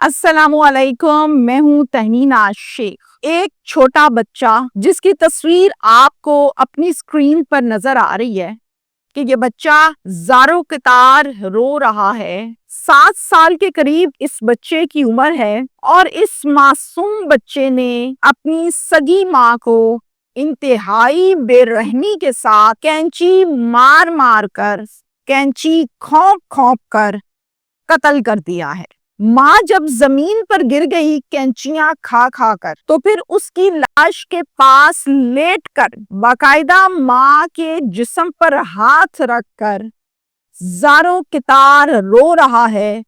السلام علیکم، میں ہوں تہنینا شیخ۔ ایک چھوٹا بچہ جس کی تصویر آپ کو اپنی اسکرین پر نظر آ رہی ہے کہ یہ بچہ زاروں قطار رو رہا ہے۔ 7 سال کے قریب اس بچے کی عمر ہے اور اس معصوم بچے نے اپنی سگی ماں کو انتہائی بے رحمی کے ساتھ کینچی مار مار کر، کینچی کھونپ کھونپ کر قتل کر دیا ہے۔ ماں جب زمین پر گر گئی کینچیاں کھا کھا کر، تو پھر اس کی لاش کے پاس لیٹ کر باقاعدہ ماں کے جسم پر ہاتھ رکھ کر زاروں قطار رو رہا ہے،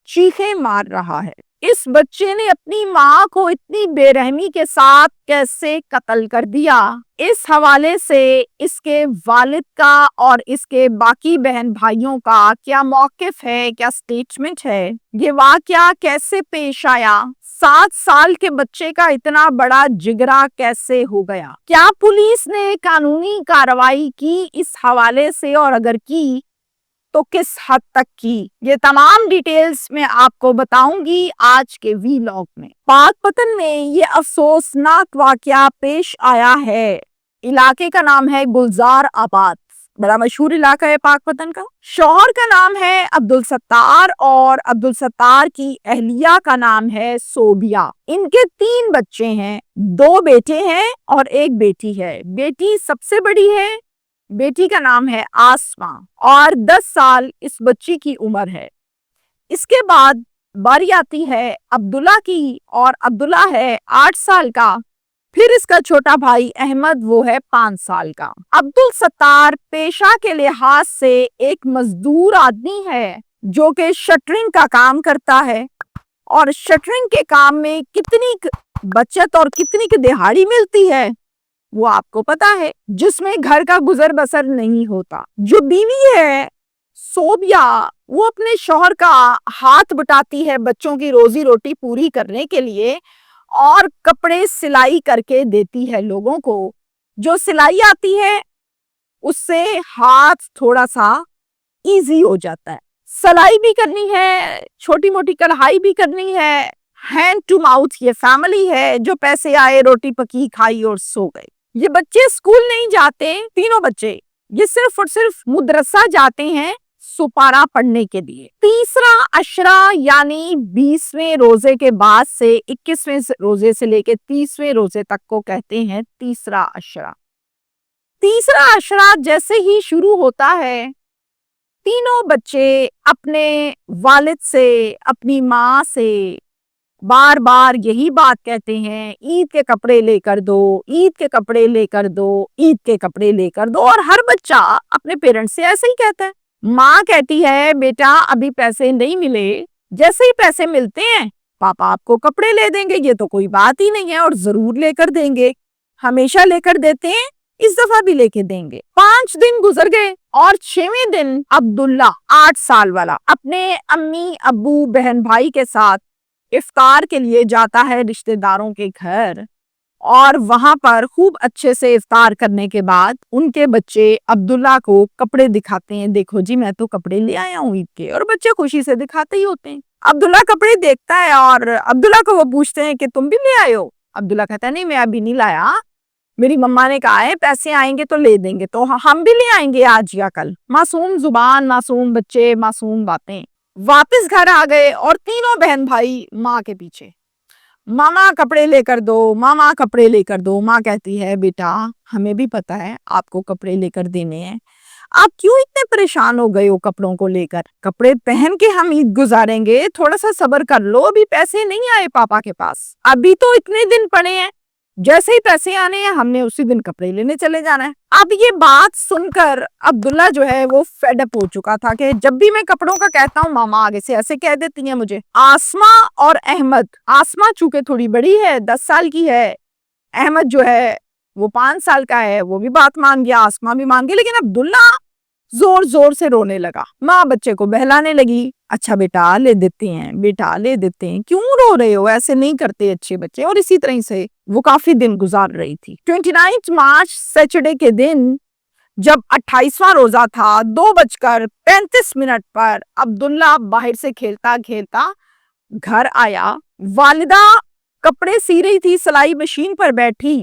چیخیں مار رہا ہے۔ اس بچے نے اپنی ماں کو اتنی بے رحمی کے ساتھ کیسے قتل کر دیا؟ اس حوالے سے اس کے والد کا اور اس کے باقی بہن بھائیوں کا کیا موقف ہے، کیا سٹیٹمنٹ ہے؟ یہ واقعہ کیسے پیش آیا؟ 7 سال کے بچے کا اتنا بڑا جگرا کیسے ہو گیا؟ کیا پولیس نے قانونی کارروائی کی اس حوالے سے، اور اگر کی تو کس حد تک کی؟ یہ تمام ڈیٹیلز میں آپ کو بتاؤں گی آج کے ویلاگ میں۔ پاک پتن میں یہ افسوسناک واقعہ پیش آیا ہے۔ علاقے کا نام ہے گلزار آباد، بڑا مشہور علاقہ ہے پاک پتن کا۔ شوہر کا نام ہے عبدالستار اور عبدالستار کی اہلیہ کا نام ہے صوبیہ۔ ان کے 3 بچے ہیں، 2 بیٹے ہیں اور 1 بیٹی ہے۔ بیٹی سب سے بڑی ہے، بیٹی کا نام ہے آسماں اور 10 سال اس بچی کی عمر ہے۔ اس کے بعد باری آتی ہے عبداللہ کی، اور عبداللہ ہے 8 سال کا۔ پھر اس کا چھوٹا بھائی احمد، وہ ہے 5 سال کا۔ عبدالستار پیشہ کے لحاظ سے ایک مزدور آدمی ہے جو کہ شٹرنگ کا کام کرتا ہے، اور شٹرنگ کے کام میں کتنی بچت اور کتنی دہاڑی ملتی ہے وہ آپ کو پتا ہے، جس میں گھر کا گزر بسر نہیں ہوتا۔ جو بیوی ہے صوبیہ، وہ اپنے شوہر کا ہاتھ بٹاتی ہے بچوں کی روزی روٹی پوری کرنے کے لیے، اور کپڑے سلائی کر کے دیتی ہے لوگوں کو۔ جو سلائی آتی ہے اس سے ہاتھ تھوڑا سا ایزی ہو جاتا ہے۔ سلائی بھی کرنی ہے، چھوٹی موٹی کڑھائی بھی کرنی ہے، ہینڈ ٹو ماؤتھ یہ فیملی ہے، جو پیسے آئے روٹی پکی کھائی اور سو گئے۔ یہ بچے اسکول نہیں جاتے، تینوں بچے، یہ صرف اور صرف مدرسہ جاتے ہیں سپارہ پڑھنے کے لیے۔ تیسرا عشرہ یعنی 20ویں روزے کے بعد سے 21ویں روزے سے لے کے 30ویں روزے تک کو کہتے ہیں تیسرا عشرہ۔ تیسرا عشرہ جیسے ہی شروع ہوتا ہے، تینوں بچے اپنے والد سے، اپنی ماں سے بار بار یہی بات کہتے ہیں، عید کے کپڑے لے کر دو، عید کے کپڑے لے کر دو، عید کے کپڑے لے کر دو، اور ہر بچہ اپنے پیرنٹس سے ایسے ہی کہتا ہے۔ ماں کہتی ہے بیٹا ابھی پیسے نہیں ملے، جیسے ہی پیسے ملتے ہیں پاپا آپ کو کپڑے لے دیں گے، یہ تو کوئی بات ہی نہیں ہے، اور ضرور لے کر دیں گے، ہمیشہ لے کر دیتے ہیں، اس دفعہ بھی لے کے دیں گے۔ 5 دن گزر گئے اور 6ویں دن عبداللہ 8 سال والا اپنے امی ابو بہن بھائی کے ساتھ افطار کے لیے جاتا ہے رشتہ داروں کے گھر، اور وہاں پر خوب اچھے سے افطار کرنے کے بعد ان کے بچے عبداللہ کو کپڑے دکھاتے ہیں، دیکھو جی میں تو کپڑے لے آیا ہوں عید کے، اور بچے خوشی سے دکھاتے ہی ہوتے ہیں۔ عبداللہ کپڑے دیکھتا ہے اور عبداللہ کو وہ پوچھتے ہیں کہ تم بھی لے آئے ہو؟ عبداللہ کہتا ہے نہیں میں ابھی نہیں لایا، میری مما نے کہا ہے پیسے آئیں گے تو لے دیں گے، تو ہم بھی لے آئیں گے آج یا کل۔ معصوم زبان، معصوم بچے، معصوم باتیں۔ واپس گھر آ گئے اور تینوں بہن بھائی ماں کے پیچھے، ماما کپڑے لے کر دو، ماما کپڑے لے کر دو۔ ماں کہتی ہے بیٹا ہمیں بھی پتا ہے آپ کو کپڑے لے کر دینے ہیں، آپ کیوں اتنے پریشان ہو گئے ہو کپڑوں کو لے کر؟ کپڑے پہن کے ہم عید گزاریں گے، تھوڑا سا صبر کر لو، ابھی پیسے نہیں آئے پاپا کے پاس، ابھی تو اتنے دن پڑے ہیں، جیسے ہی پیسے آنے ہیں ہم نے اسی دن کپڑے لینے چلے جانا ہے۔ اب یہ بات سن کر عبداللہ جو ہے وہ فیڈ اپ ہو چکا تھا کہ جب بھی میں کپڑوں کا کہتا ہوں ماما آگے سے ایسے کہہ دیتی ہیں مجھے۔ آسماں اور احمد، آسماں چونکہ تھوڑی بڑی ہے، 10 سال کی ہے، احمد جو ہے وہ 5 سال کا ہے، وہ بھی بات مان گیا، آسماں بھی مان گئی، لیکن عبداللہ زور زور سے رونے لگا۔ ماں بچے کو بہلانے لگی، اچھا بیٹا لے دیتے ہیں، بیٹا لے دیتے ہیں، کیوں رو رہے ہو، ایسے نہیں کرتے اچھے بچے، اور اسی طرح سے وہ کافی دن گزار رہی تھی۔ 29 مارچ سیٹرڈے کے دن جب 28واں روزہ تھا، 2:35 پر عبداللہ باہر سے کھیلتا کھیلتا گھر آیا، والدہ کپڑے سی رہی تھی، سلائی مشین پر بیٹھی،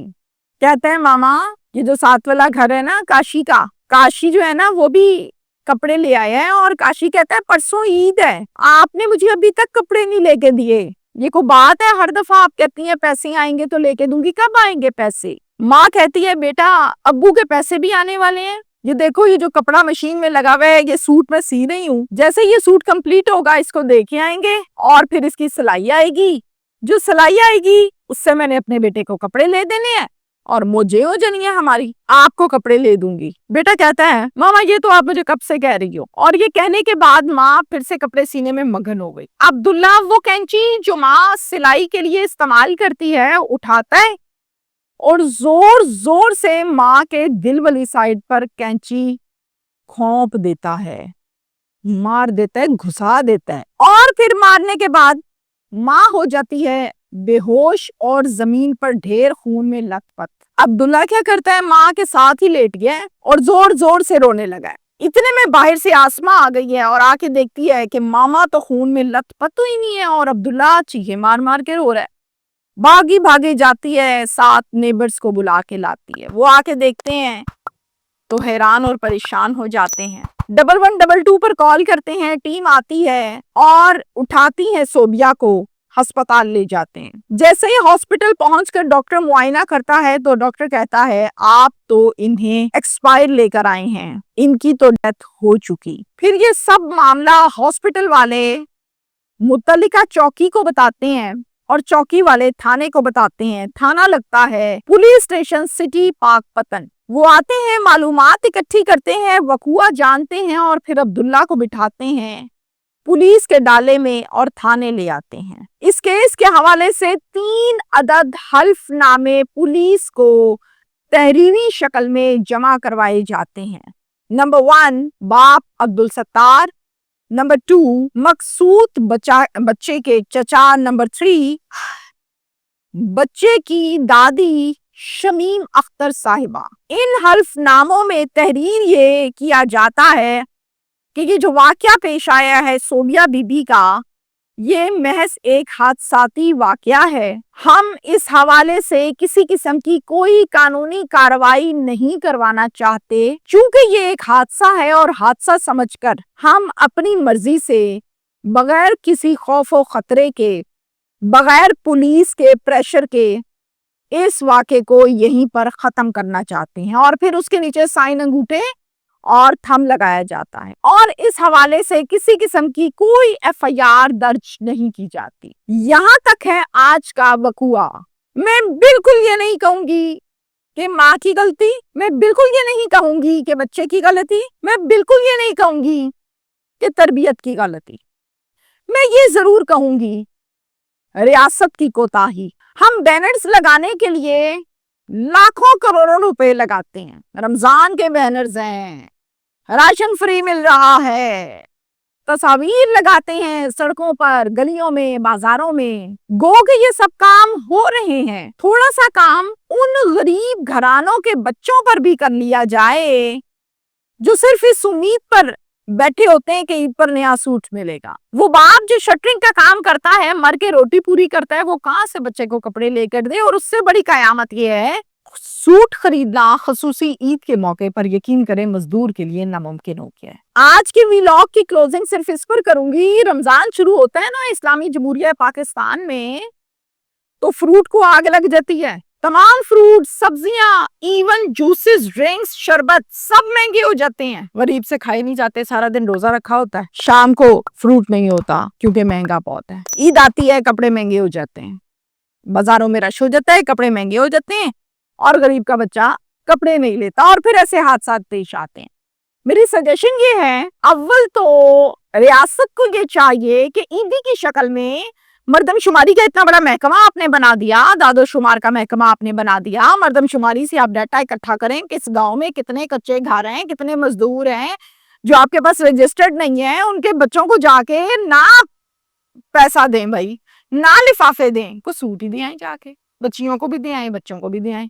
کہتا ہے ماما یہ جو ساتھ والا گھر ہے نا کاشی کا، کاشی جو ہے نا وہ بھی کپڑے لے آیا ہے، اور کاشی کہتا ہے پرسوں عید ہے، آپ نے مجھے ابھی تک کپڑے نہیں لے کے دیے، یہ کوئی بات ہے؟ ہر دفعہ آپ کہتی ہیں پیسے آئیں گے تو لے کے دوں گی، کب آئیں گے پیسے؟ ماں کہتی ہے بیٹا ابو کے پیسے بھی آنے والے ہیں، یہ دیکھو یہ جو کپڑا مشین میں لگا ہوا ہے یہ سوٹ میں سی رہی ہوں، جیسے یہ سوٹ کمپلیٹ ہوگا اس کو دے کے آئیں گے اور پھر اس کی سلائی آئے گی، جو سلائی آئے گی اس سے میں نے اپنے بیٹے کو کپڑے لے دینے ہیں اور مجھے ہو جانی ہے ہماری، آپ کو کپڑے لے دوں گی۔ بیٹا کہتا ہے ماما یہ تو آپ مجھے کب سے کہہ رہی ہو، اور یہ کہنے کے بعد ماں پھر سے کپڑے سینے میں مگن ہو گئی۔ عبداللہ وہ کینچی جو ماں سلائی کے لیے استعمال کرتی ہے اٹھاتا ہے اور زور زور سے ماں کے دل والی سائڈ پر کینچی کھونپ دیتا ہے، مار دیتا ہے، گھسا دیتا ہے، اور پھر مارنے کے بعد ماں ہو جاتی ہے بے ہوش اور زمین پر ڈھیر خون میں لت پت۔ عبداللہ کیا کرتا ہے، ماں کے ساتھ ہی لیٹ گیا ہے اور زور زور سے رونے لگا ہے۔ اتنے میں باہر سے آسماں آ گئی ہے اور آ کے دیکھتی ہے کہ ماما تو خون میں لت پت ہوئی نہیں ہے اور عبداللہ چیخے مار مار کے رو رہا ہے۔ بھاگی بھاگی جاتی ہے، ساتھ نیبرز کو بلا کے لاتی ہے، وہ آ کے دیکھتے ہیں تو حیران اور پریشان ہو جاتے ہیں، 1122 پر کال کرتے ہیں، ٹیم آتی ہے اور اٹھاتی ہے صوبیہ کو، ہسپتال لے جاتے ہیں۔ جیسے ہی ہاسپٹل پہنچ کر ڈاکٹر معائنہ کرتا ہے تو ڈاکٹر کہتا ہے آپ تو انہیں ایکسپائر لے کر آئے ہیں، ان کی تو ڈیتھ ہو چکی۔ پھر یہ سب معاملہ ہاسپٹل والے متعلقہ چوکی کو بتاتے ہیں اور چوکی والے تھانے کو بتاتے ہیں، تھانہ لگتا ہے پولیس اسٹیشن سٹی پاک پتن۔ وہ آتے ہیں، معلومات اکٹھی کرتے ہیں، وقوع جانتے ہیں اور پھر عبداللہ کو بٹھاتے ہیں پولیس کے ڈالے میں اور تھانے لے آتے ہیں۔ اس کیس کے حوالے سے 3 عدد حلف نامے پولیس کو تحریری شکل میں جمع کروائے جاتے ہیں۔ نمبر 1 باپ عبدالستار، نمبر 2 مقصود بچے کے چچا، نمبر 3 بچے کی دادی شمیم اختر صاحبہ۔ ان حلف ناموں میں تحریر یہ کیا جاتا ہے کہ یہ جو واقعہ پیش آیا ہے صوبیہ بی بی کا، یہ محض ایک حادثاتی واقعہ ہے، ہم اس حوالے سے کسی قسم کی کوئی قانونی کارروائی نہیں کروانا چاہتے، چونکہ یہ ایک حادثہ ہے اور حادثہ سمجھ کر ہم اپنی مرضی سے بغیر کسی خوف و خطرے کے، بغیر پولیس کے پریشر کے اس واقعے کو یہیں پر ختم کرنا چاہتے ہیں، اور پھر اس کے نیچے سائن انگوٹھے اور تھم لگایا جاتا ہے، اور اس حوالے سے کسی قسم کی کوئی FIR درج نہیں کی جاتی۔ یہاں تک ہے آج کا وقوع۔ میں بالکل یہ نہیں کہوں گی کہ ماں کی غلطی، میں بالکل یہ نہیں کہوں گی کہ بچے کی غلطی، میں بالکل یہ نہیں کہوں گی کہ تربیت کی غلطی، میں یہ ضرور کہوں گی ریاست کی کوتاہی۔ ہم بینرز لگانے کے لیے لاکھوں کروڑوں روپے لگاتے ہیں، رمضان کے بینرز ہیں، راشن فری مل رہا ہے، تصاویر لگاتے ہیں سڑکوں پر، گلیوں میں، بازاروں میں، گو کہ یہ سب کام ہو رہے ہیں۔ تھوڑا سا کام ان غریب گھرانوں کے بچوں پر بھی کر لیا جائے جو صرف اس امید پر بیٹھے ہوتے ہیں کہ عید پر نیا سوٹ ملے گا۔ وہ باپ جو شٹرنگ کا کام کرتا ہے، مر کے روٹی پوری کرتا ہے، وہ کہاں سے بچے کو کپڑے لے کر دے؟ اور اس سے بڑی قیامت یہ ہے سوٹ خریدنا خصوصی عید کے موقع پر یقین کریں مزدور کے لیے ناممکن ہو گیا ہے۔ آج کی ویلاگ کی کلوزنگ صرف اس پر کروں گی، رمضان شروع ہوتا ہے نا اسلامی جمہوریہ پاکستان میں تو فروٹ کو آگ لگ جاتی ہے، تمام فروٹ، سبزیاں، ایون جوسز، ڈرنکس، شربت سب مہنگے ہو جاتے ہیں، غریب سے کھائے نہیں جاتے، سارا دن روزہ رکھا ہوتا ہے، شام کو فروٹ نہیں ہوتا کیونکہ مہنگا بہت ہے، عید آتی ہے کپڑے مہنگے ہو جاتے ہیں، بازاروں میں رش ہو جاتا ہے، کپڑے مہنگے ہو جاتے ہیں اور غریب کا بچہ کپڑے نہیں لیتا اور پھر ایسے حادثات پیش آتے ہیں۔ میری سجیشن یہ ہے، اول تو ریاست کو یہ چاہیے کہ عیدی کی شکل میں مردم شماری کا اتنا بڑا محکمہ آپ نے بنا دیا، داد و شمار کا محکمہ آپ نے بنا دیا، مردم شماری سے آپ ڈیٹا اکٹھا کریں، کس گاؤں میں کتنے کچے گھر ہیں، کتنے مزدور ہیں جو آپ کے پاس رجسٹرڈ نہیں ہیں، ان کے بچوں کو جا کے نہ پیسہ دیں بھائی، نہ لفافے دیں، کو سوٹ ہی دے آئیں، جا کے بچیوں کو بھی دے آئیں، بچوں کو بھی دے آئیں۔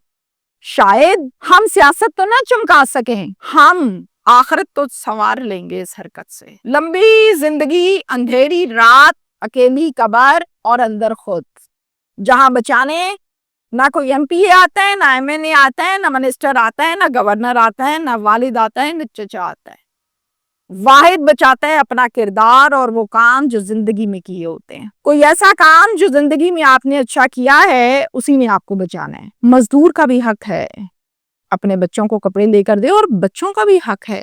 شاید ہم سیاست تو نہ چمکا سکیں، ہم آخرت تو سنوار لیں گے اس حرکت سے۔ لمبی زندگی، اندھیری رات، اکیلی قبر اور اندر خود. جہاں بچانے نہ کوئی ایم پی آتا ہے، نہ ایم این اے آتا ہے، نہ منسٹر آتا ہے، نہ گورنر آتا ہے، نہ والد آتا ہے، نہ چچا آتا ہے. واحد بچاتا ہے اپنا کردار اور وہ کام جو زندگی میں کیے ہوتے ہیں. کوئی ایسا کام جو زندگی میں آپ نے اچھا کیا ہے اسی نے آپ کو بچانا ہے. مزدور کا بھی حق ہے اپنے بچوں کو کپڑے لے کر دے، اور بچوں کا بھی حق ہے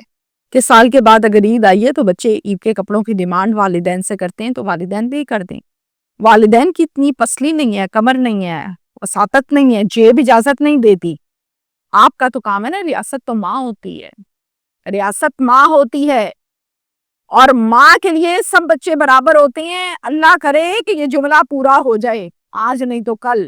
کہ سال کے بعد اگر عید آئی ہے تو بچے عید کے کپڑوں کی ڈیمانڈ والدین سے کرتے ہیں تو والدین بھی کر دیں. والدین کی اتنی پسلی نہیں ہے، کمر نہیں ہے، وساطت نہیں ہے، جیب اجازت نہیں دیتی. آپ کا تو کام ہے نا، ریاست تو ماں ہوتی ہے، ریاست ماں ہوتی ہے، اور ماں کے لیے سب بچے برابر ہوتے ہیں. اللہ کرے کہ یہ جملہ پورا ہو جائے آج نہیں تو کل.